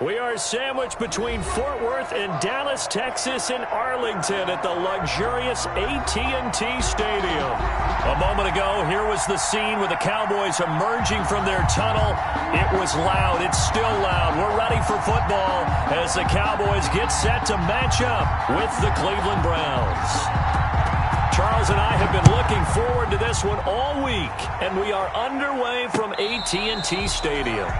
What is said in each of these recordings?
We are sandwiched between Fort Worth and Dallas, Texas, and Arlington at the luxurious AT&T Stadium. A moment ago, here was the scene with the Cowboys emerging from their tunnel. It was loud. It's still loud. We're ready for football as the Cowboys get set to match up with the Cleveland Browns. Charles and I have been looking forward to this one all week, and we are underway from AT&T Stadium.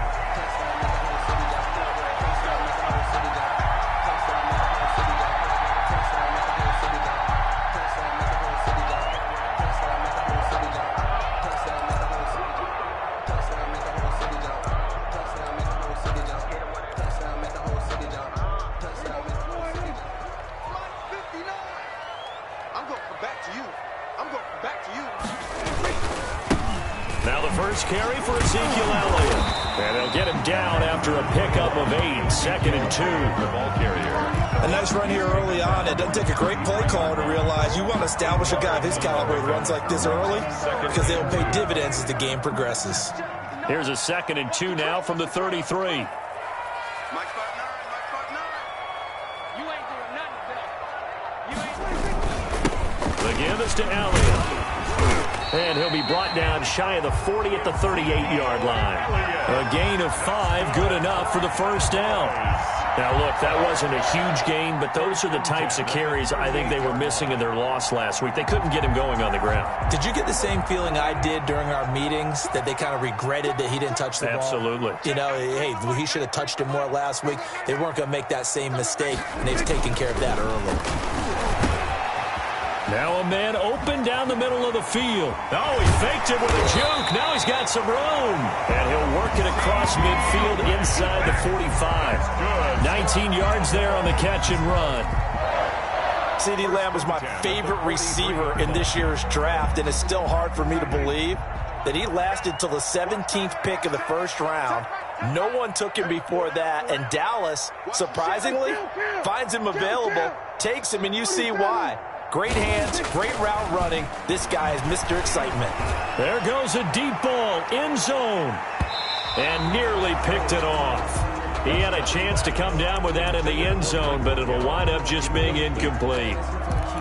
Carry for Ezekiel Elliott. And they'll get him down after a pickup of 8, 2nd and 2. The ball carrier. A nice run here early on. It doesn't take a great play call to realize you want to establish a guy of his caliber who runs like this early because they'll pay dividends as the game progresses. Here's a 2nd and 2 now from the 33. The give is to Elliott. And he'll be brought down shy of the 40 at the 38-yard line. A gain of 5, good enough for the first down. Now, look, that wasn't a huge gain, but those are the types of carries I think they were missing in their loss last week. They couldn't get him going on the ground. Did you get the same feeling I did during our meetings, that they kind of regretted that he didn't touch the ball? Absolutely. You know, hey, he should have touched him more last week. They weren't going to make that same mistake, and they've taken care of that early. Now a man open down the middle of the field. Oh, he faked it with a juke. Now he's got some room. And he'll work it across midfield inside the 45. 19 yards there on the catch and run. CeeDee Lamb was my favorite receiver in this year's draft, and it's still hard for me to believe that he lasted till the 17th pick of the first round. No one took him before that, and Dallas, surprisingly, finds him available, takes him, and you see why. Great hands, great route running. This guy is Mr. Excitement. There goes a deep ball, end zone, and nearly picked it off. He had a chance to come down with that in the end zone, but it'll wind up just being incomplete.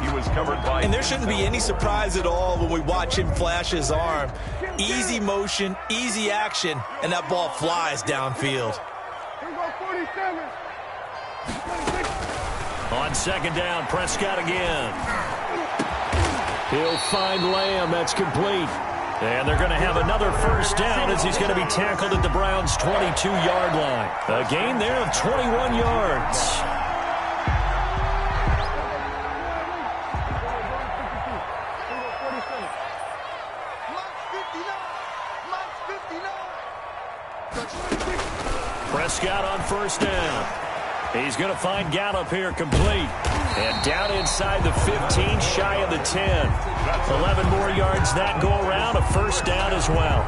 He was covered by... And there shouldn't be any surprise at all when we watch him flash his arm. Easy motion, easy action, and that ball flies downfield. Here we go, 47. On second down, Prescott again. He'll find Lamb. That's complete. And they're going to have another first down as he's going to be tackled at the Browns' 22-yard line. A gain there of 21 yards. Prescott on first down. He's going to find Gallup here complete. And down inside the 15, shy of the 10. 11 more yards that go around, a first down as well.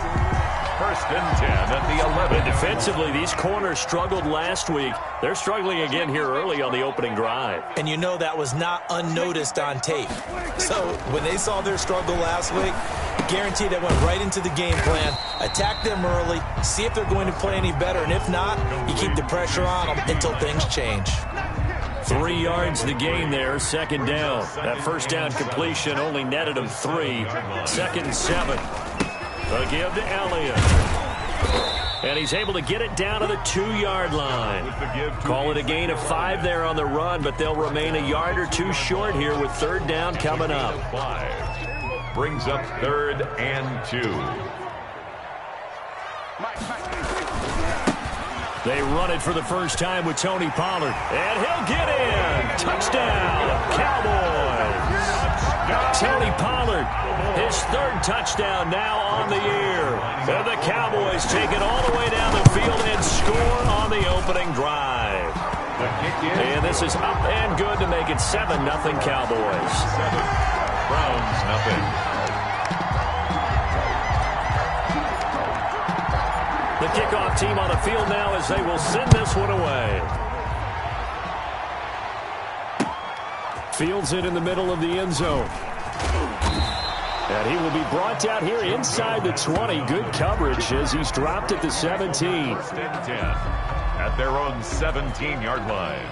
First and 10 at the 11. And defensively, these corners struggled last week. They're struggling again here early on the opening drive. And you know that was not unnoticed on tape. So when they saw their struggle last week, guaranteed that went right into the game plan. Attack them early, see if they're going to play any better, and if not, you keep the pressure on them until things change. 3 yards the gain there, second down. That first down completion only netted him 3. Second and 7. A give to Elliott. And he's able to get it down to the 2-yard line. Call it a gain of 5 there on the run, but they'll remain a yard or two short here with third down coming up. 5 brings up 3rd and 2. They run it for the first time with Tony Pollard. And he'll get in. Touchdown, Cowboys. Tony Pollard, his 3rd touchdown now on the year. And the Cowboys take it all the way down the field and score on the opening drive. And this is up and good to make it 7-0 Cowboys. 7. Browns nothing. The kickoff team on the field now as they will send this one away. Fields it in the middle of the end zone. And he will be brought down here inside the 20. Good coverage as he's dropped at the 17. First and 10. at their own 17-yard line.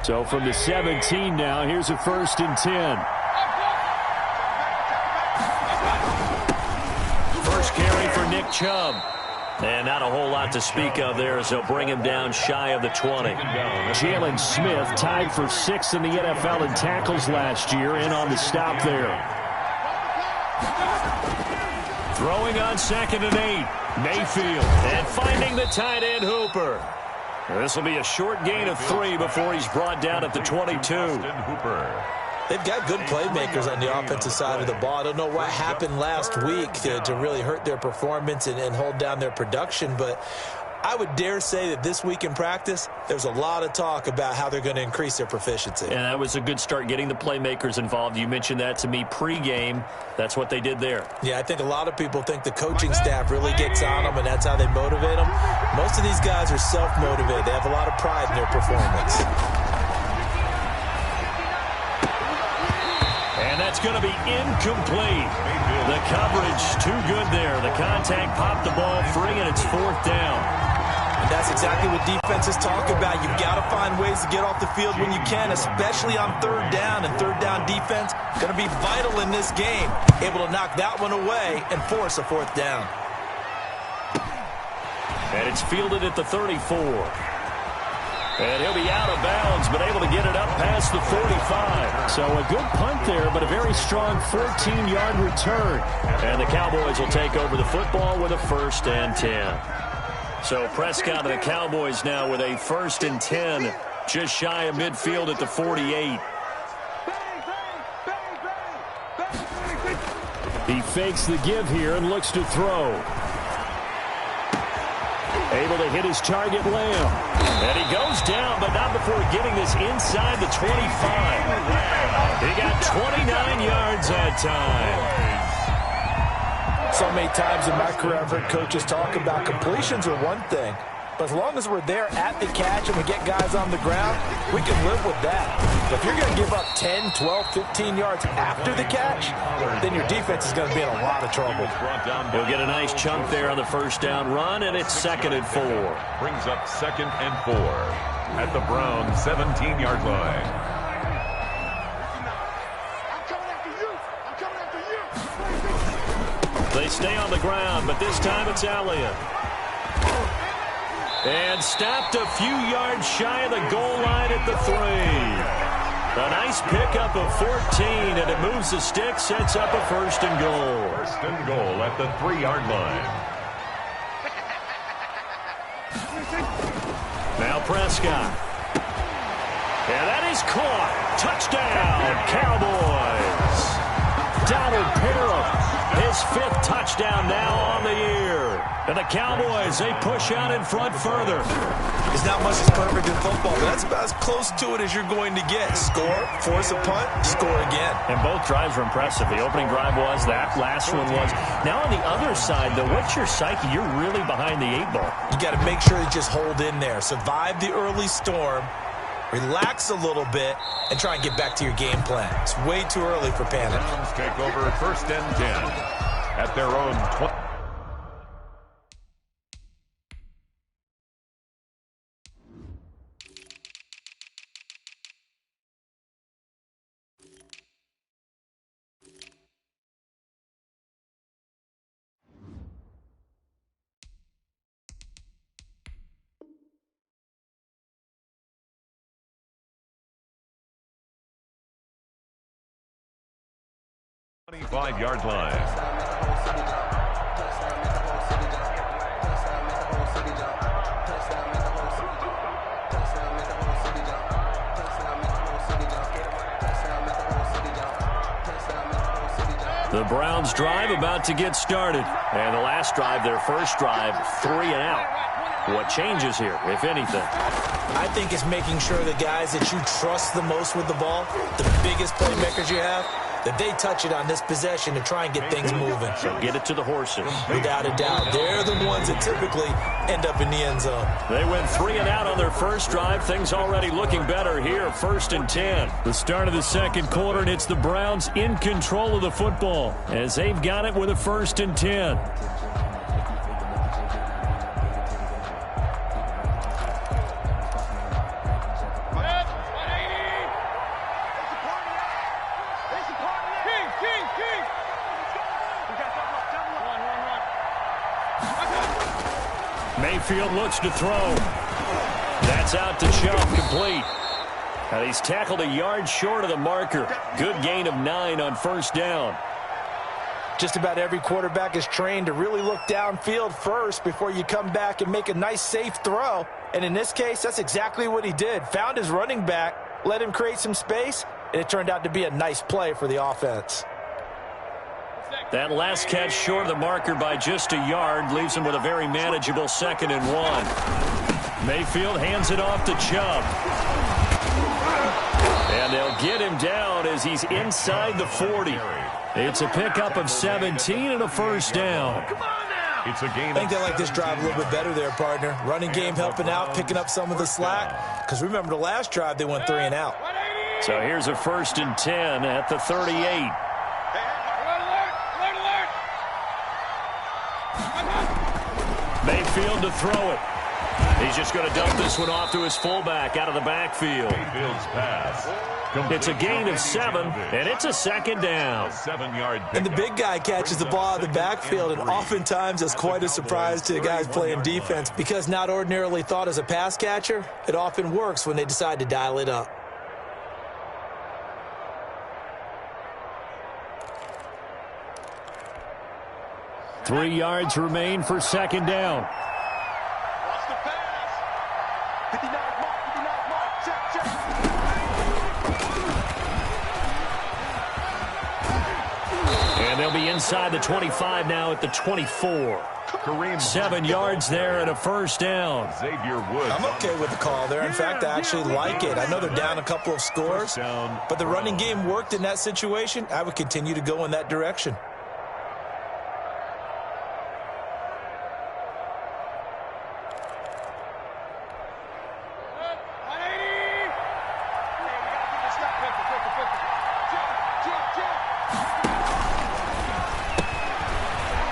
So from the 17 now, here's a 1st and 10. First carry for Nick Chubb. And not a whole lot to speak of there as they'll bring him down shy of the 20. Jalen Smith tied for 6th in the NFL in tackles last year, in on the stop there. Throwing on 2nd and 8. Mayfield. And finding the tight end Hooper. This will be a short gain of 3 before he's brought down at the 22. They've got good playmakers on the offensive side of the ball. I don't know what happened last week to really hurt their performance and hold down their production, but I would dare say that this week in practice, there's a lot of talk about how they're going to increase their proficiency. And that was a good start, getting the playmakers involved. You mentioned that to me pregame. That's what they did there. Yeah, I think a lot of people think the coaching staff really gets on them, and that's how they motivate them. Most of these guys are self-motivated. They have a lot of pride in their performance. And that's going to be incomplete. The coverage too good there. The contact popped the ball free, and it's 4th down. And that's exactly what defenses talk about. You've got to find ways to get off the field when you can, especially on 3rd down. And 3rd down defense going to be vital in this game. Able to knock that one away and force a 4th down. And it's fielded at the 34. And he'll be out of bounds, but able to get it up past the 45. So a good punt there, but a very strong 14-yard return. And the Cowboys will take over the football with a 1st and 10. So Prescott and the Cowboys now with a 1st and 10, just shy of midfield at the 48. He fakes the give here and looks to throw. Able to hit his target, Lamb. And he goes down, but not before getting this inside the 25. He got 29 yards that time. So many times in my career I've heard coaches talk about completions are one thing, but as long as we're there at the catch and we get guys on the ground, we can live with that. But if you're going to give up 10, 12, 15 yards after the catch, then your defense is going to be in a lot of trouble. He'll get a nice chunk there on the 1st down run, and it's 2nd and 4. Brings up 2nd and 4 at the Browns' 17-yard line. They stay on the ground, but this time it's Elliott. And stopped a few yards shy of the goal line at the 3. A nice pickup of 14, and it moves the stick, sets up a 1st and goal. 1st and goal at the 3-yard line. Now Prescott. And that is caught. Touchdown, Cowboys. Donald Parham. His 5th touchdown now on the year. And the Cowboys, they push out in front further. There's not much that's perfect in football, but that's about as close to it as you're going to get. Score, force a punt, score again. And both drives were impressive. The opening drive was, that last one was. Now on the other side, though, what's your psyche? You're really behind the 8 ball. You got to make sure you just hold in there. Survive the early storm. Relax a little bit and try and get back to your game plan. It's way too early for panic. Browns take over 1st and 10 at their own 20. Five-yard line. The Browns drive about to get started. And the last drive, their first drive, 3 and out. What changes here, if anything? I think it's making sure the guys that you trust the most with the ball, the biggest playmakers you have, that they touch it on this possession to try and get things moving. So get it to the horses. Without a doubt. They're the ones that typically end up in the end zone. They went 3 and out on their first drive. Things already looking better here. 1st and 10. The start of the second quarter, and it's the Browns in control of the football as they've got it with a 1st and 10. Mayfield looks to throw. That's out to Chubb, complete. And he's tackled a yard short of the marker. Good gain of 9 on 1st down. Just about every quarterback is trained to really look downfield first before you come back and make a nice, safe throw. And in this case, that's exactly what he did. Found his running back, let him create some space, and it turned out to be a nice play for the offense. That last catch short of the marker by just a yard leaves him with a very manageable 2nd and 1. Mayfield hands it off to Chubb. And they'll get him down as he's inside the 40. It's a pickup of 17 and a 1st down. It's a gain. I think they like this drive a little bit better there, partner. Running game helping out, picking up some of the slack. Because remember, the last drive they went 3 and out. So here's a 1st and 10 at the 38. Mayfield to throw it. He's just going to dump this one off to his fullback out of the backfield. Mayfield's pass. It's a gain of 7, and it's a 2nd down. 7-yard pickup. And the big guy catches the ball out of the backfield, and oftentimes it's quite a surprise to the guys playing defense because not ordinarily thought as a pass catcher, it often works when they decide to dial it up. Three yards remain for 2nd down. Watch the pass. 59 mark, check. And they'll be inside the 25 now at the 24. Kareem 7 yards there and a 1st down. Xavier Woods. I'm okay with the call there. In fact, I actually like it. I know they're down a couple of scores, but the running game worked in that situation. I would continue to go in that direction.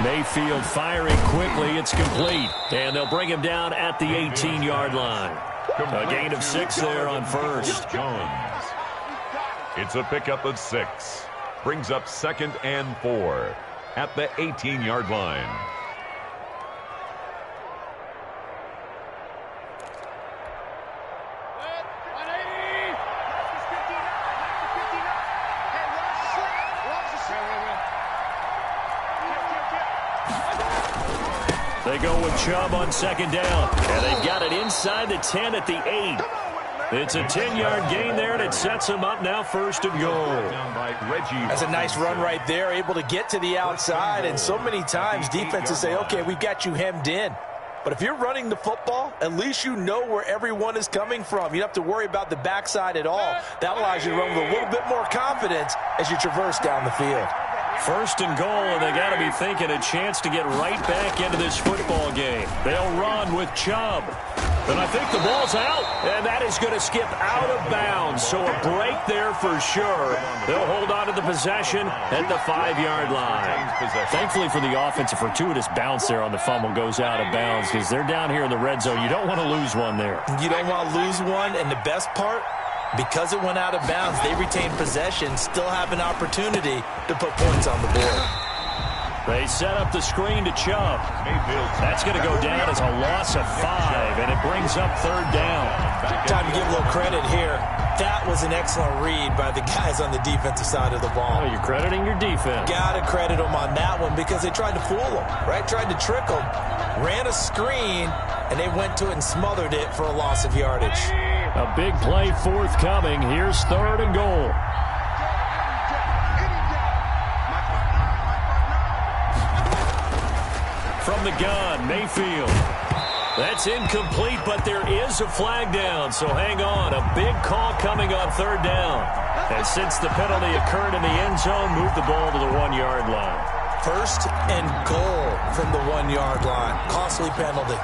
Mayfield firing quickly. It's complete. And they'll bring him down at the 18-yard line. A gain of 6 there on 1st. Jones. It's a pickup of 6. Brings up 2nd and 4 at the 18-yard line. They go with Chubb on 2nd down. And they've got it inside the 10 at the 8. It's a 10-yard gain there, and it sets them up now 1st and goal. That's a nice run right there, able to get to the outside. And so many times defenses say, okay, we've got you hemmed in. But if you're running the football, at least you know where everyone is coming from. You don't have to worry about the backside at all. That allows you to run with a little bit more confidence as you traverse down the field. 1st and goal, and they got to be thinking a chance to get right back into this football game. They'll run with Chubb. And I think the ball's out, and that is going to skip out of bounds. So a break there for sure. They'll hold on to the possession at the 5-yard line. Thankfully for the offense, a fortuitous bounce there on the fumble goes out of bounds because they're down here in the red zone. You don't want to lose one there. You don't want to lose one, and the best part, because it went out of bounds, they retain possession, still have an opportunity to put points on the board. They set up the screen to Chubb. That's going to go down as a loss of 5, and it brings up 3rd down. Time to give a little credit here. That was an excellent read by the guys on the defensive side of the ball. Oh, you're crediting your defense. Got to credit them on that one because they tried to fool them, right? Tried to trick them, ran a screen, and they went to it and smothered it for a loss of yardage. A big play forthcoming. Here's 3rd and goal. From the gun, Mayfield. That's incomplete, but there is a flag down, so hang on. A big call coming on third down. And since the penalty occurred in the end zone, move the ball to the 1-yard line. First and goal from the 1-yard line. Costly penalty.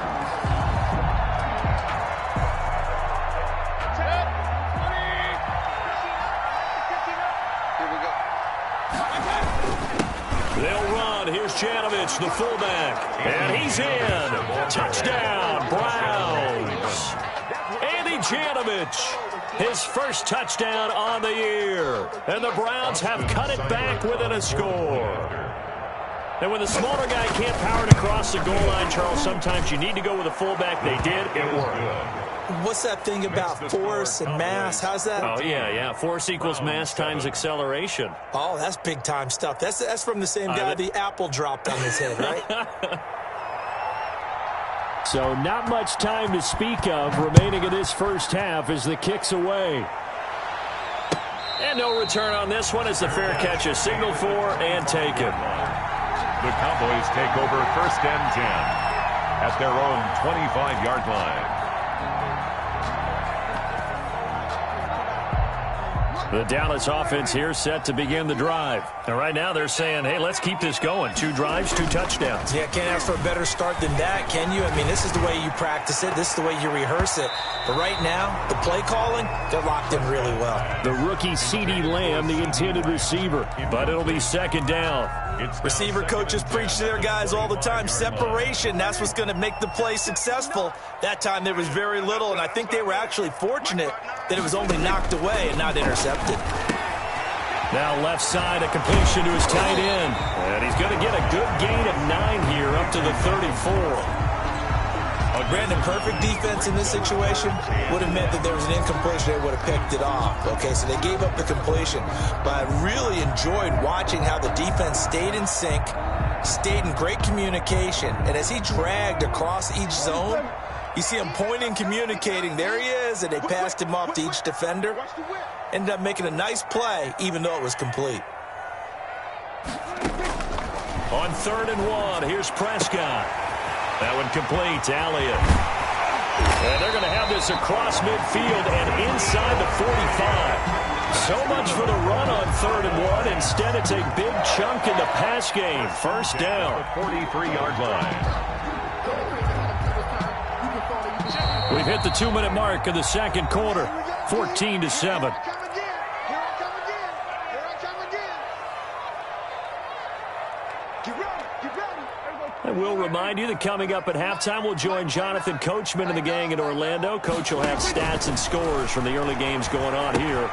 They'll run. Here's Janovich, the fullback. And he's in. Touchdown, Browns. Andy Janovich, his first touchdown on the year. And the Browns have cut it back within a score. And when the smaller guy can't power it across the goal line, Charles, sometimes you need to go with a fullback. They did. It worked. What's that thing about force and mass? How's that? Oh, yeah. Force equals mass times acceleration. Oh, that's big-time stuff. That's from the same guy the apple dropped on his head, right? So not much time to speak of remaining in this first half as the kick's away. And no return on this one as the fair catch is signaled for and taken. The Cowboys take over first and 10 at their own 25-yard line. The Dallas offense here set to begin the drive. And right now they're saying, hey, let's keep this going. 2 drives, 2 touchdowns. Yeah, can't ask for a better start than that, can you? I mean, this is the way you practice it. This is the way you rehearse it. But right now, the play calling, they're locked in really well. The rookie CeeDee Lamb, the intended receiver. But it'll be second down. Receiver coaches preach to their guys all the time. Separation, that's what's going to make the play successful. That time there was very little, and I think they were actually fortunate that it was only knocked away and not intercepted. Now left side, a completion to his tight end. And he's going to get a good gain of 9 here up to the 34. Brandon, perfect defense in this situation would have meant that there was an incompletion. They would have picked it off. Okay, so they gave up the completion. But I really enjoyed watching how the defense stayed in sync, stayed in great communication. And as he dragged across each zone, you see him pointing, communicating. There he is, and they passed him off to each defender. Ended up making a nice play, even though it was complete. On 3rd and 1, here's Prescott. That one complete, Elliott. And they're going to have this across midfield and inside the 45. So much for the run on 3rd and 1. Instead, it's a big chunk in the pass game. First down. 43-yard line. We've hit the 2-minute mark of the second quarter. 14-7. I will remind you that coming up at halftime, we'll join Jonathan Coachman and the gang in Orlando. Coach will have stats and scores from the early games going on here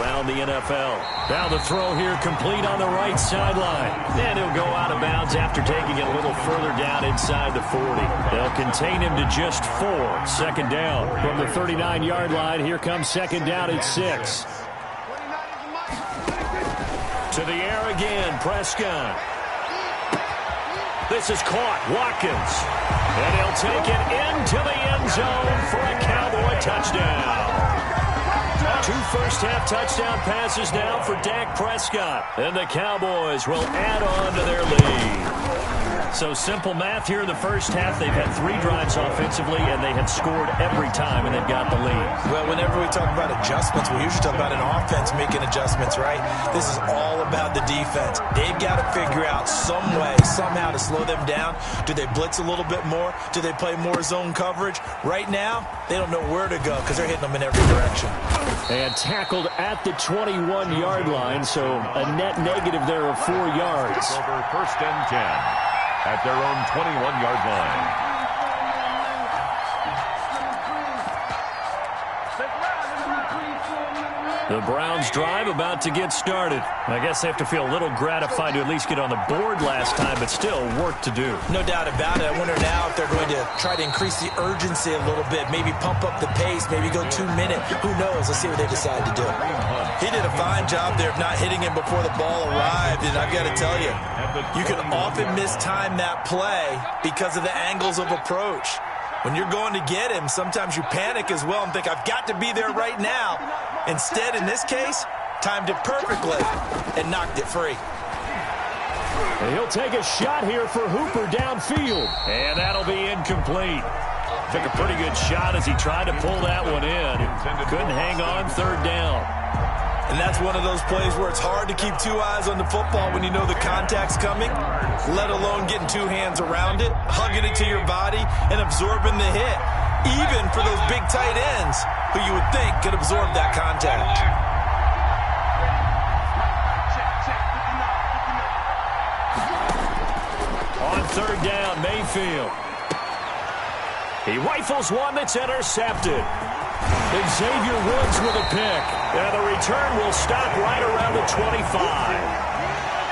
around the NFL. Now the throw here complete on the right sideline. And he'll go out of bounds after taking it a little further down inside the 40. They'll contain him to just 4. Second down from the 39-yard line. Here comes second down at 6. To the air again, Prescott. This is caught, Watkins. And he'll take it into the end zone for a Cowboy touchdown. 2 first-half touchdown passes now for Dak Prescott. And the Cowboys will add on to their lead. So simple math here in the first half. They've had 3 drives offensively, and they have scored every time, and they've got the lead. Well, whenever we talk about adjustments, we usually talk about an offense making adjustments, right? This is all about the defense. They've got to figure out some way, somehow to slow them down. Do they blitz a little bit more? Do they play more zone coverage? Right now, they don't know where to go because they're hitting them in every direction. And tackled at the 21-yard line, so a net negative there of 4 yards. Over first and 10 at their own 21-yard line. The Browns drive about to get started. I guess they have to feel a little gratified to at least get on the board last time, but still work to do. No doubt about it. I wonder now if they're going to try to increase the urgency a little bit, maybe pump up the pace, maybe go 2 minute. Who knows? Let's see what they decide to do. He did a fine job there of not hitting him before the ball arrived, and I've got to tell you, you can often mistime that play because of the angles of approach. When you're going to get him, sometimes you panic as well and think, I've got to be there right now. Instead, in this case, timed it perfectly and knocked it free. And he'll take a shot here for Hooper downfield. And that'll be incomplete. Took a pretty good shot as he tried to pull that one in. Couldn't hang on third down. And that's one of those plays where it's hard to keep two eyes on the football when you know the contact's coming, let alone getting two hands around it, hugging it to your body, and absorbing the hit, even for those big tight ends who you would think could absorb that contact. On third down, Mayfield. He rifles one that's intercepted. Xavier Woods with a pick. And the return will stop right around the 25.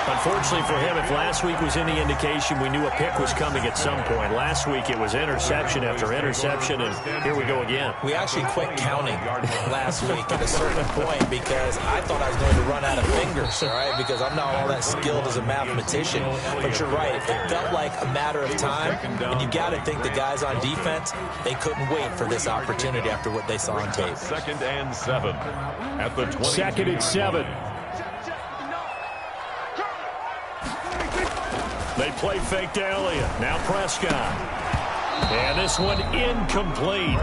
Unfortunately for him, if last week was any indication, we knew a pick was coming at some point. Last week it was interception after interception, and here we go again. We actually quit counting last week at a certain point because I thought I was going to run out of fingers, all right, because I'm not all that skilled as a mathematician. But you're right. It felt like a matter of time, and you got to think the guys on defense, they couldn't wait for this opportunity after what they saw on tape. 2nd and 7 at the 20. 2nd and 7. They play fake to Elliott. Now Prescott. And this one incomplete.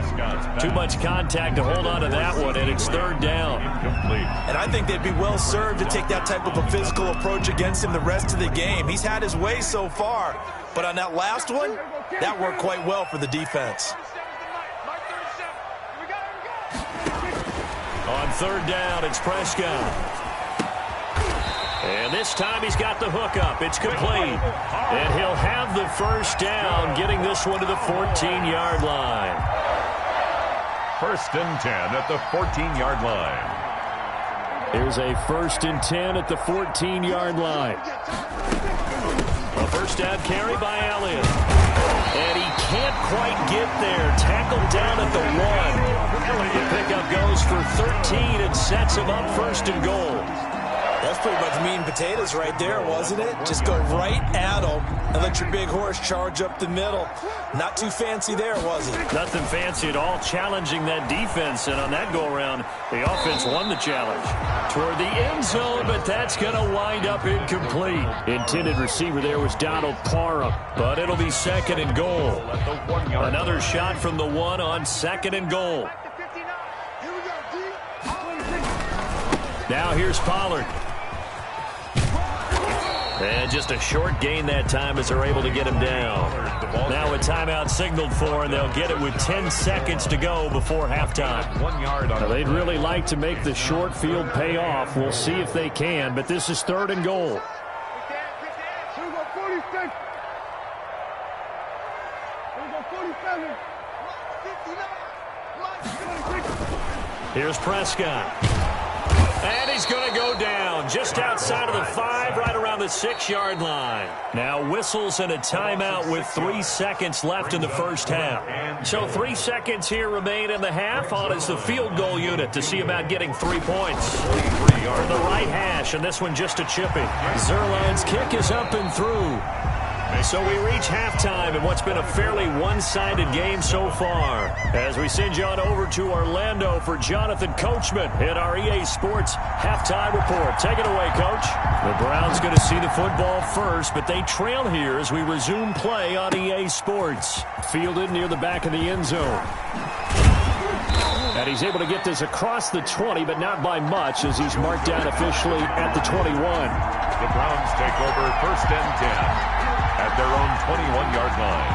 Too much contact to hold on to that one, and it's third down. Incomplete. And I think they'd be well served to take that type of a physical approach against him the rest of the game. He's had his way so far, but on that last one, that worked quite well for the defense. On third down, it's Prescott. And this time he's got the hook up. It's complete. And he'll have the first down, getting this one to the 14-yard line. 1st and 10 at the 14-yard line. Here's a 1st and 10 at the 14-yard line. A first down carry by Elliott. And he can't quite get there. Tackled down at the 1. The pickup goes for 13 and sets him up 1st and goal. That's pretty much meat and potatoes right there, wasn't it? Just go right at them and let your big horse charge up the middle. Not too fancy there, was it? Nothing fancy at all, challenging that defense. And on that go-around, the offense won the challenge. Toward the end zone, but that's going to wind up incomplete. Intended receiver there was Donald Parham, but it'll be 2nd and goal. Another shot from the 1 on 2nd and goal. Now here's Pollard. And just a short gain that time as they're able to get him down. Now a timeout signaled for, and they'll get it with 10 seconds to go before halftime. 1 yard on. Now, they'd really like to make the short field pay off. We'll see if they can, but this is 3rd and goal. Here's Prescott. And he's going to go down just outside of the 5, right around the 6-yard line. Now whistles and a timeout with 3 seconds left in the first half. So 3 seconds here remain in the half. On is the field goal unit to see about getting 3 points. From the right hash, and this one just a chipping. Zerline's kick is up and through. So we reach halftime in what's been a fairly one-sided game so far. As we send you on over to Orlando for Jonathan Coachman in our EA Sports Halftime Report. Take it away, Coach. The Browns going to see the football first, but they trail here as we resume play on EA Sports. Fielded near the back of the end zone. And he's able to get this across the 20, but not by much, as he's marked down officially at the 21. The Browns take over 1st and 10. At their own 21-yard line.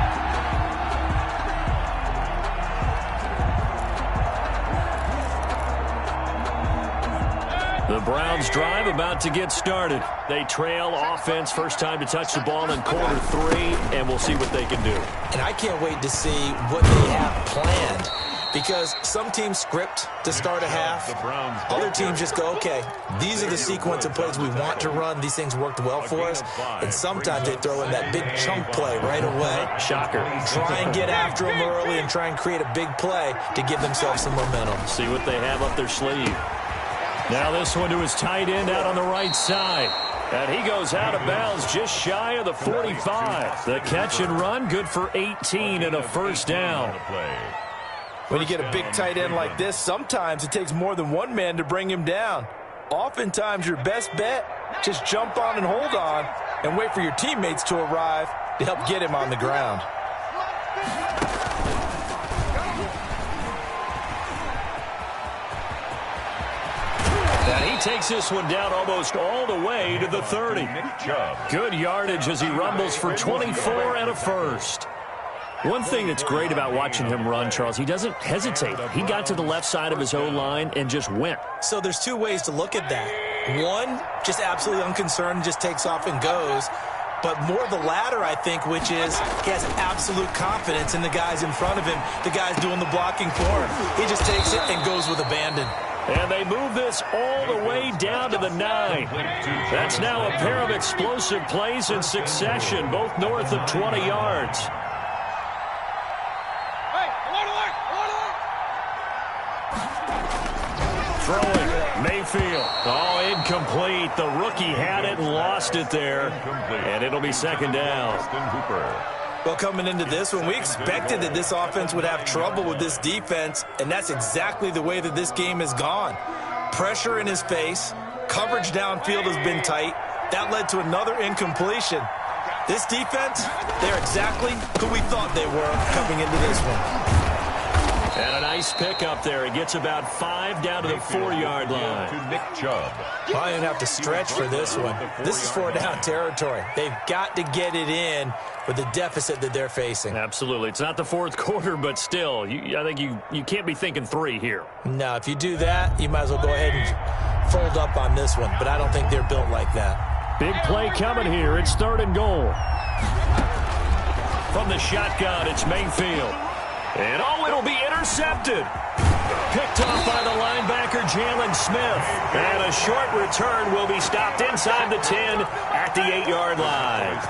The Browns drive about to get started. They trail offense, first time to touch the ball in quarter 3, and we'll see what they can do. And I can't wait to see what they have planned. Because some teams script to start a half. Other teams just go, okay, these are the sequence of plays we want to run. These things worked well for us. And sometimes they throw in that big chunk play right away. Shocker. Try and get after them early and try and create a big play to give themselves some momentum. See what they have up their sleeve. Now this one to his tight end out on the right side. And he goes out of bounds just shy of the 45. The catch and run, good for 18 and a first down. When you get a big tight end like this, sometimes it takes more than one man to bring him down. Oftentimes, your best bet, just jump on and hold on and wait for your teammates to arrive to help get him on the ground. takes this one down almost all the way to the 30. Good yardage as he rumbles for 24 and a first. One thing that's great about watching him run, Charles, he doesn't hesitate. He got to the left side of his O-line and just went. So there's two ways to look at that. One, just absolutely unconcerned, just takes off and goes. But more the latter, I think, which is he has absolute confidence in the guys in front of him, the guys doing the blocking for him. He just takes it and goes with abandon. And they move this all the way down to the 9. That's now a pair of explosive plays in succession, both north of 20 yards. Throwing, Mayfield. Oh, incomplete. The rookie had it and lost it there. And it'll be second down. Well, coming into this one, we expected that this offense would have trouble with this defense, and that's exactly the way that this game has gone. Pressure in his face. Coverage downfield has been tight. That led to another incompletion. This defense, they're exactly who we thought they were coming into this one. And a nice pickup there. He gets about 5 down to the 4-yard line. To Nick Chubb. Probably going to have to stretch for this one. This is 4-down territory. They've got to get it in with the deficit that they're facing. Absolutely. It's not the fourth quarter, but still, I think you can't be thinking 3 here. No, if you do that, you might as well go ahead and fold up on this one. But I don't think they're built like that. Big play coming here. It's 3rd and goal. From the shotgun, it's Mayfield. And, it'll be intercepted. Picked off by the linebacker, Jalen Smith. And a short return will be stopped inside the 10 at the 8-yard line.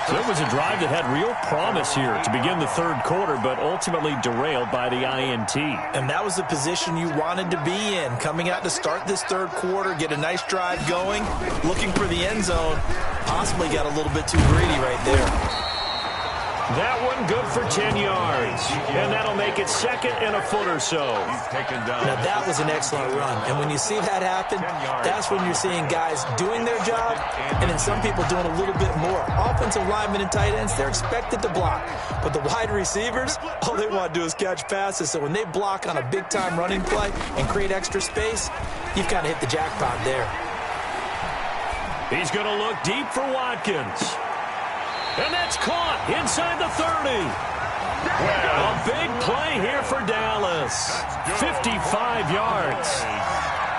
So it was a drive that had real promise here to begin the 3rd quarter, but ultimately derailed by the INT. And that was the position you wanted to be in. Coming out to start this 3rd quarter, get a nice drive going, looking for the end zone. Possibly got a little bit too greedy right there. That one good for 10 yards. And that'll make it 2nd and a foot or so. Now, that was an excellent run. And when you see that happen, that's when you're seeing guys doing their job and then some people doing a little bit more. Offensive linemen and tight ends, they're expected to block. But the wide receivers, all they want to do is catch passes. So when they block on a big-time running play and create extra space, you've kind of hit the jackpot there. He's going to look deep for Watkins. And that's caught inside the 30. A big play here for Dallas. 55 yards.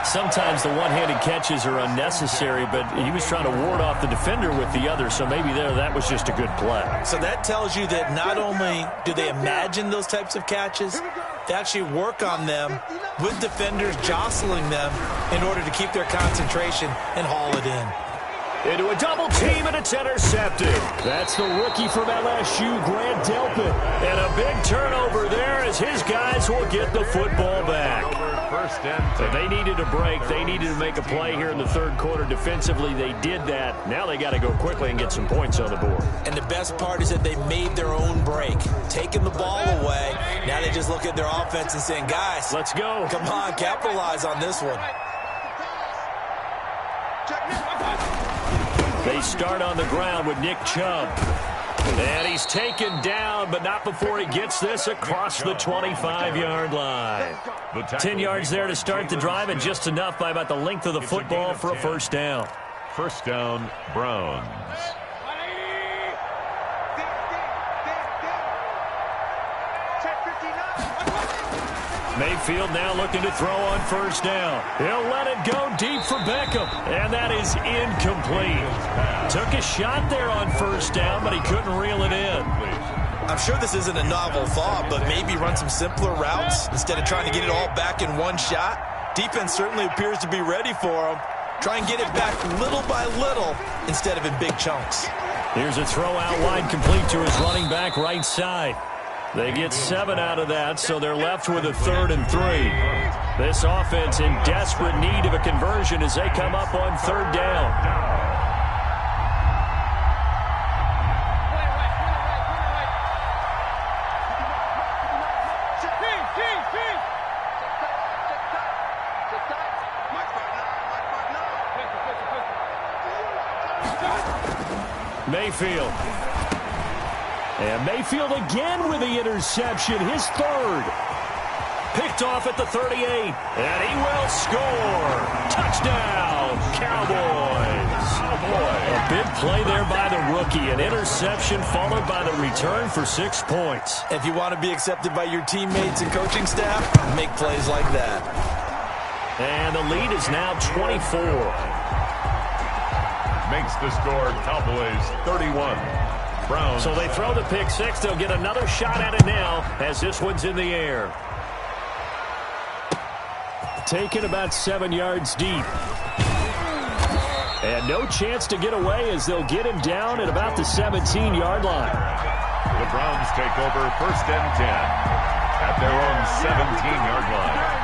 Sometimes the one-handed catches are unnecessary, but he was trying to ward off the defender with the other, so maybe that was just a good play. So that tells you that not only do they imagine those types of catches, they actually work on them with defenders jostling them in order to keep their concentration and haul it in. Into a double team, and it's intercepted. That's the rookie from LSU, Grant Delpit. And a big turnover there as his guys will get the football back. So they needed a break. They needed to make a play here in the 3rd quarter. Defensively, they did that. Now they got to go quickly and get some points on the board. And the best part is that they made their own break, taking the ball away. Now they just look at their offense and saying, guys, let's go. Come on, capitalize on this one. They start on the ground with Nick Chubb. And he's taken down, but not before he gets this across the 25-yard line. 10 yards there to start the drive, and just enough by about the length of the football for a 1st down. 1st down, Browns. Mayfield now looking to throw on 1st down. He'll let it go deep for Beckham, and that is incomplete. Took a shot there on 1st down, but he couldn't reel it in. I'm sure this isn't a novel thought, but maybe run some simpler routes instead of trying to get it all back in one shot. Defense certainly appears to be ready for him. Try and get it back little by little instead of in big chunks. Here's a throw out wide, complete to his running back right side. They get 7 out of that, so they're left with a 3rd and 3. This offense in desperate need of a conversion as they come up on 3rd down. Mayfield. And Mayfield again with the interception, his 3rd. Picked off at the 38, and he will score. Touchdown, Cowboys. A big play there by the rookie. An interception followed by the return for 6 points. If you want to be accepted by your teammates and coaching staff, make plays like that. And the lead is now 24. Makes the score Cowboys 31. Browns. So they throw the pick six. They'll get another shot at it now as this one's in the air. Taken about 7 yards deep. And no chance to get away as they'll get him down at about the 17-yard line. The Browns take over 1st and 10 at their own 17-yard line.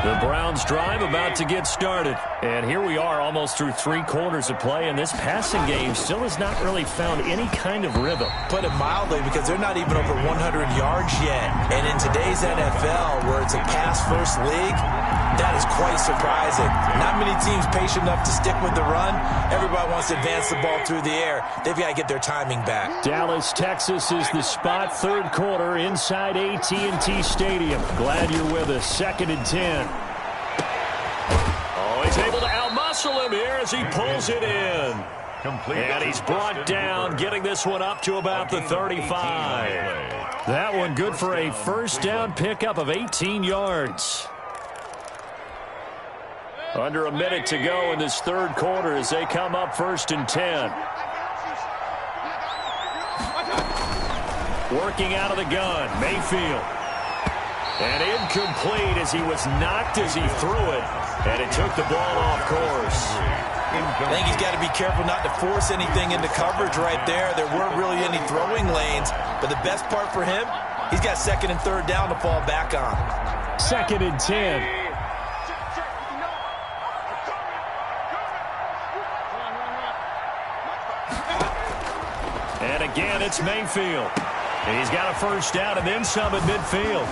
The Browns drive about to get started. And here we are almost through 3 quarters of play, and this passing game still has not really found any kind of rhythm. Put it mildly, because they're not even over 100 yards yet. And in today's NFL, where it's a pass-first league, that is quite surprising. Not many teams patient enough to stick with the run. Everybody wants to advance the ball through the air. They've got to get their timing back. Dallas, Texas is the spot. 3rd quarter inside AT&T Stadium. Glad you're with us. 2nd and 10. Oh, he's able to outmuscle him here as he pulls it in. And he's brought down, getting this one up to about the 35. That one good for a 1st down pickup of 18 yards. Under a minute to go in this 3rd quarter as they come up 1st and 10. Working out of the gun, Mayfield. And incomplete as he was knocked as he threw it. And it took the ball off course. I think he's got to be careful not to force anything into coverage right there. There weren't really any throwing lanes. But the best part for him, he's got 2nd and 3rd down to fall back on. 2nd and 10. And again, it's Mayfield. And he's got a 1st down and then some at midfield.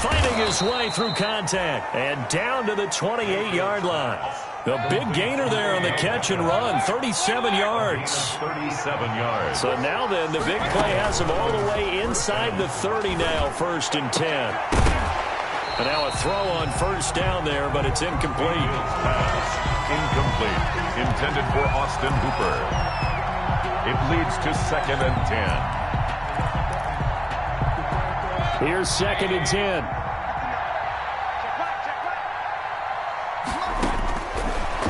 Fighting his way through contact and down to the 28-yard line. The big gainer there on the catch and run, 37 yards. 37 yards. So now then, the big play has him all the way inside the 30 now, 1st and 10. And now a throw on 1st down there, but it's incomplete. Pass incomplete. Intended for Austin Hooper. It leads to 2nd and 10. Here's 2nd and 10.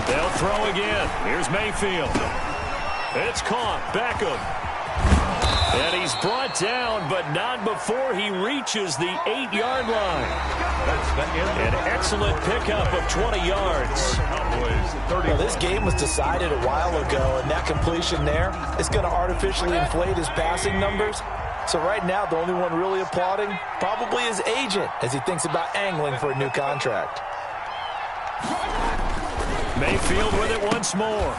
They'll throw again. Here's Mayfield. It's caught. Beckham. And he's brought down, but not before he reaches the 8-yard line. That's the end. An excellent pickup of 20 yards. Well, this game was decided a while ago, and that completion there is going to artificially inflate his passing numbers. So right now, the only one really applauding probably his agent as he thinks about angling for a new contract. Mayfield with it once more.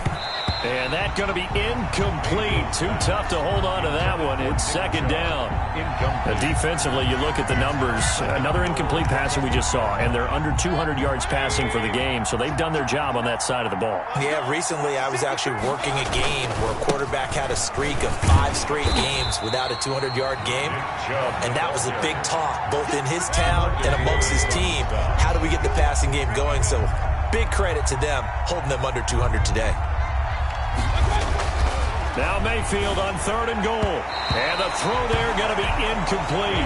And that's going to be incomplete. Too tough to hold on to that one. It's 2nd down. Defensively, you look at the numbers. Another incomplete passer we just saw, and they're under 200 yards passing for the game, so they've done their job on that side of the ball. Yeah, recently I was actually working a game where a quarterback had a streak of 5 straight games without a 200-yard game, and that was a big talk, both in his town and amongst his team. How do we get the passing game going? So big credit to them holding them under 200 today. Now Mayfield on 3rd and goal. And the throw there going to be incomplete.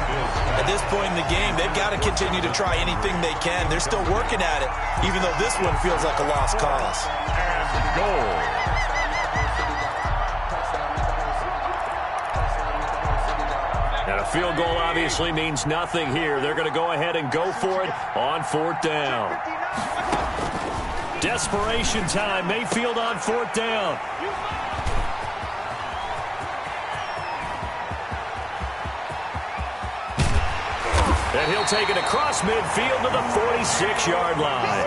At this point in the game, they've got to continue to try anything they can. They're still working at it, even though this one feels like a lost cause. And goal. And a field goal obviously means nothing here. They're going to go ahead and go for it on 4th down. Desperation time. Mayfield on 4th down. And he'll take it across midfield to the 46-yard line.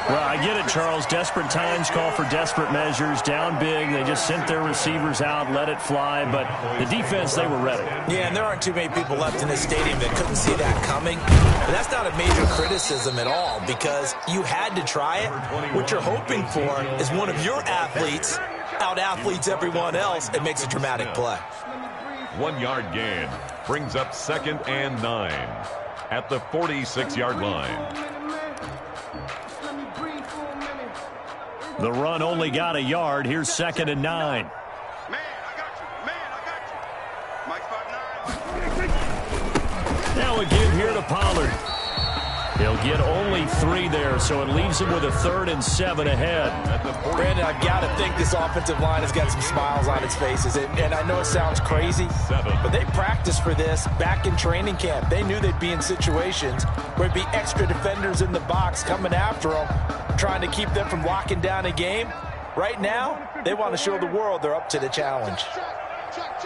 Well, I get it, Charles. Desperate times call for desperate measures. Down big. They just sent their receivers out, let it fly. But the defense, they were ready. Yeah, and there aren't too many people left in this stadium that couldn't see that coming. But that's not a major criticism at all because you had to try it. What you're hoping for is one of your athletes out-athletes everyone else and makes a dramatic play. 1 yard gain. Brings up 2nd and 9 at the 46-yard line. The run only got a yard. Here's 2nd and 9. Man, I got you. Mike's 5'9". Now a give here to Pollard. He'll get only 3 there, so it leaves him with a 3rd and 7 ahead. Brandon, I've got to think this offensive line has got some smiles on its faces. And I know it sounds crazy, but they practiced for this back in training camp. They knew they'd be in situations where it'd be extra defenders in the box coming after them, trying to keep them from locking down a game. Right now, they want to show the world they're up to the challenge. Check.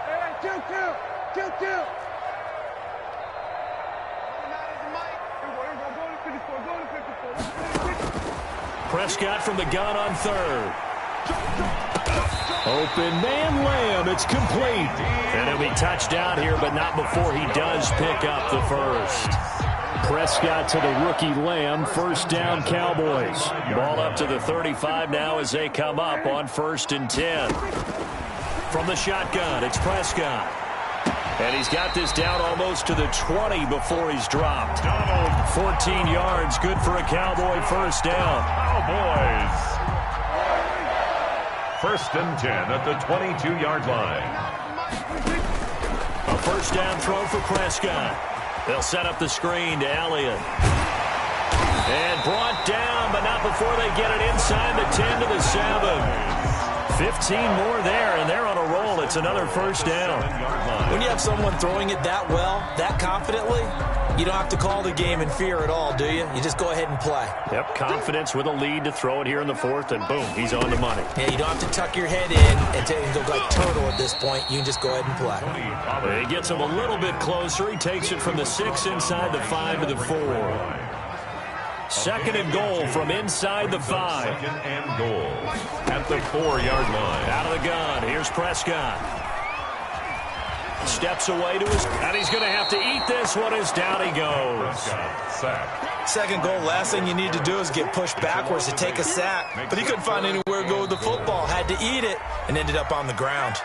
Hey, kill. Prescott from the gun on 3rd. Open man Lamb. It's complete. And it'll be touchdown here, but not before he does pick up the first. Prescott to the rookie Lamb. 1st down, Cowboys. Ball up to the 35 now as they come up on 1st and 10. From the shotgun, it's Prescott. And he's got this down almost to the 20 before he's dropped. 14 yards, good for a Cowboy 1st down. Cowboys. 1st and 10 at the 22-yard line. A 1st down throw for Prescott. They'll set up the screen to Elliott. And brought down, but not before they get it inside the 10 to the 7. 15 more there, and they're on a roll. It's another 1st down. When you have someone throwing it that well, that confidently, you don't have to call the game in fear at all, do you? You just go ahead and play. Yep, confidence with a lead to throw it here in the 4th, and boom, he's on the money. Yeah, you don't have to tuck your head in and look like turtle at this point. You can just go ahead and play. He gets him a little bit closer. He takes it from the 6 inside the 5 to the 4. 2nd and goal from inside the 5. 2nd and goal at the 4-yard line. Out of the gun. Here's Prescott. Steps away to his... And he's going to have to eat this one as down he goes. Prescott, sack. 2nd goal, last thing you need to do is get pushed backwards to take a sack. But he couldn't find anywhere to go with the football. Had to eat it and ended up on the ground.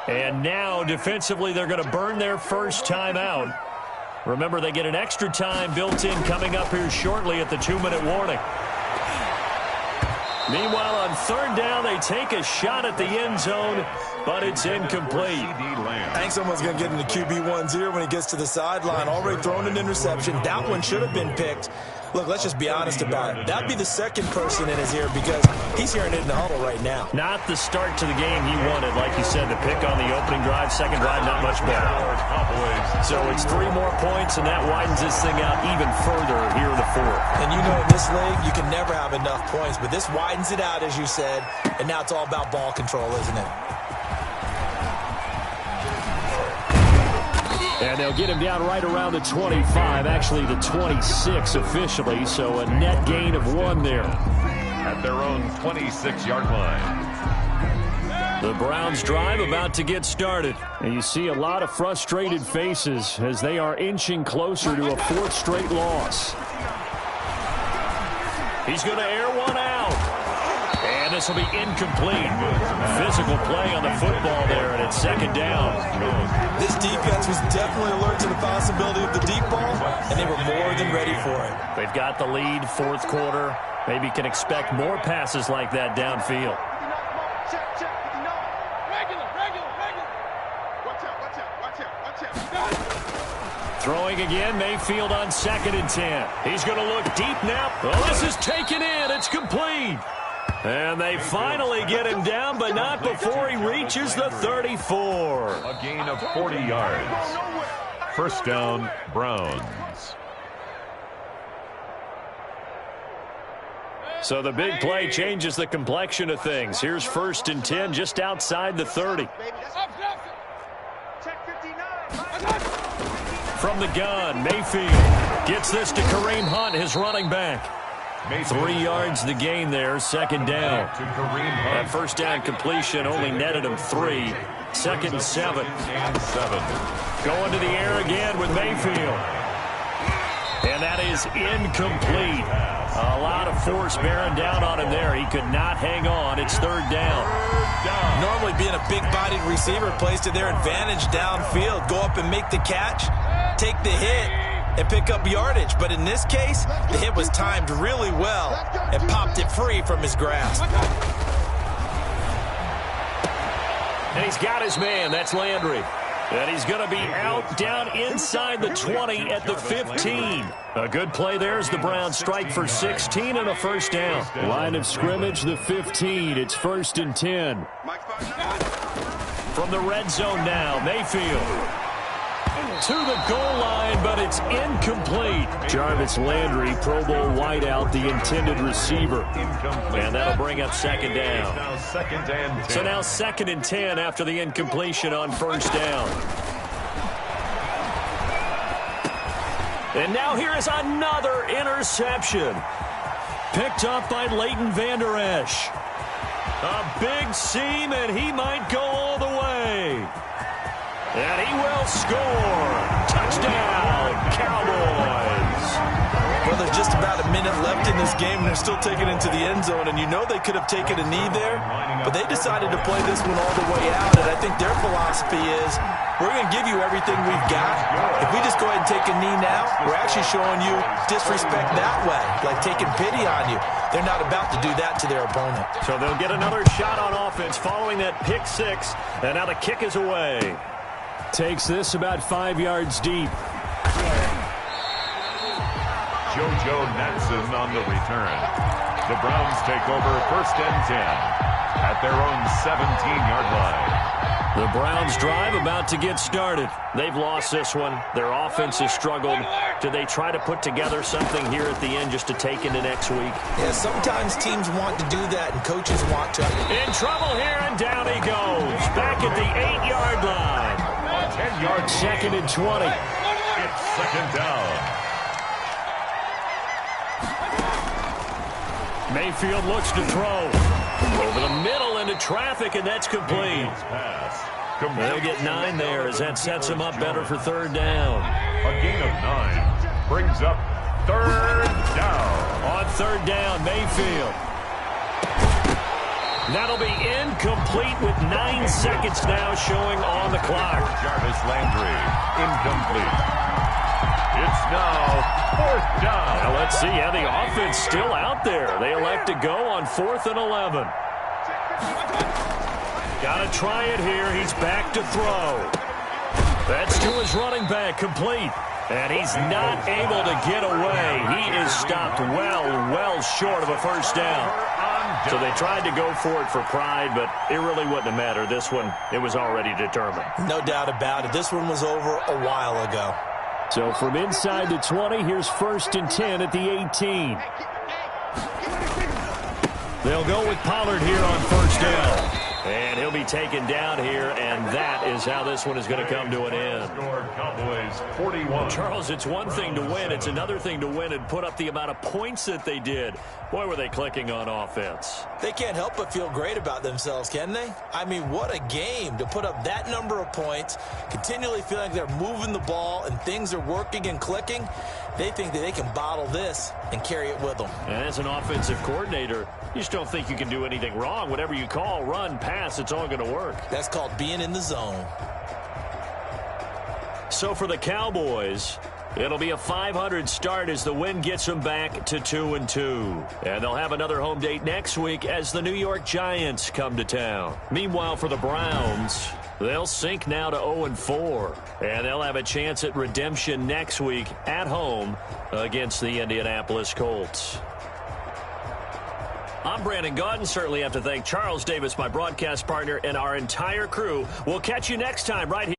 And now, defensively, they're going to burn their 1st time out. Remember, they get an extra time built in coming up here shortly at the 2-minute warning. Meanwhile, on 3rd down, they take a shot at the end zone, but it's incomplete. I think someone's going to get into QB1's ear when he gets to the sideline. Already thrown an interception. That one should have been picked. Look, let's just be honest about it. That'd be the 2nd person in his ear because he's hearing it in the huddle right now. Not the start to the game he wanted. Like you said, the pick on the opening drive, 2nd drive, not much better. So it's 3 more points, and that widens this thing out even further here in the 4th. And you know in this league, you can never have enough points, but this widens it out, as you said, and now it's all about ball control, isn't it? And they'll get him down right around the 25, actually the 26 officially, so a net gain of 1 there. At their own 26-yard line. The Browns drive about to get started. And you see a lot of frustrated faces as they are inching closer to a 4th straight loss. He's going to air one out. And this will be incomplete. Physical play on the football there, and it's 2nd down. This defense was definitely alert to the possibility of the deep ball, and they were more than ready for it. They've got the lead, 4th quarter. Maybe can expect more passes like that downfield. Check. Regular. Watch out. Throwing again, Mayfield on 2nd and 10. He's going to look deep now. Oh, this is taken in. It's complete. And they finally get him down, but not before he reaches the 34. A gain of 40 yards. 1st down, Browns. So the big play changes the complexion of things. Here's 1st and 10 just outside the 30. From the gun, Mayfield gets this to Kareem Hunt, his running back. 3 yards the gain there, 2nd down. That 1st down completion only netted him 3. 2nd and 7. Going to the air again with Mayfield. And that is incomplete. A lot of force bearing down on him there. He could not hang on. It's third down. Normally being a big-bodied receiver plays to their advantage downfield. Go up and make the catch, take the hit, and pick up yardage. But in this case, the hit was timed really well and popped it free from his grasp. And he's got his man. That's Landry. And he's going to be out down inside the 20 at the 15. A good play there as the Browns strike for 16 and a first down. Line of scrimmage, the 15. It's 1st and 10. From the red zone now, Mayfield to the goal line, but it's incomplete. Jarvis Landry, Pro Bowl wideout, the intended receiver. And that'll bring up second down. So now 2nd and 10 after the incompletion on first down. And now here is another interception. Picked up by Leighton Vander Esch. A big seam, and he might go all the way. And he will score. Touchdown, Cowboys. Well, there's just about a minute left in this game, and they're still taking it into the end zone. And you know they could have taken a knee there, but they decided to play this one all the way out. And I think their philosophy is, we're going to give you everything we've got. If we just go ahead and take a knee now, we're actually showing you disrespect that way, like taking pity on you. They're not about to do that to their opponent. So they'll get another shot on offense following that pick six, and now the kick is away. Takes this about 5 yards deep. JoJo Natson on the return. The Browns take over 1st and 10 at their own 17-yard line. The Browns drive about to get started. They've lost this one. Their offense has struggled. Do they try to put together something here at the end just to take into next week? Yeah, sometimes teams want to do that and coaches want to. In trouble here, and down he goes. Back at the 8-yard line. 10-yard 2nd and 20. It's 2nd down. Mayfield looks to throw. Over the middle into traffic, and that's complete. They'll get 9 there as that sets him up better for 3rd down. A gain of 9 brings up 3rd down. On 3rd down, Mayfield. That'll be incomplete with 9 seconds now showing on the clock. Jarvis Landry, incomplete. It's now 4th down. Now let's see how the offense still out there. They elect to go on 4th and 11. Got to try it here. He's back to throw. That's to his running back, complete. And he's not able to get away. He is stopped well short of a first down. So they tried to go for it for pride, but it really wouldn't have mattered. This one, it was already determined. No doubt about it. This one was over a while ago. So from inside the 20, here's 1st and 10 at the 18. They'll go with Pollard here on 1st down. And he'll be taken down here, and that is how this one is going to come to an end. Cowboys 41. Charles, it's one thing to win. It's another thing to win and put up the amount of points that they did. Boy, were they clicking on offense. They can't help but feel great about themselves, can they? I mean, what a game to put up that number of points, continually feeling like they're moving the ball and things are working and clicking. They think that they can bottle this and carry it with them. And as an offensive coordinator, you just don't think you can do anything wrong. Whatever you call, run, pass, it's all going to work. That's called being in the zone. So for the Cowboys, it'll be a 500 start as the win gets them back to 2-2. And they'll have another home date next week as the New York Giants come to town. Meanwhile, for the Browns, they'll sink now to 0-4. And they'll have a chance at redemption next week at home against the Indianapolis Colts. I'm Brandon Gaudin. Certainly have to thank Charles Davis, my broadcast partner, and our entire crew. We'll catch you next time right here.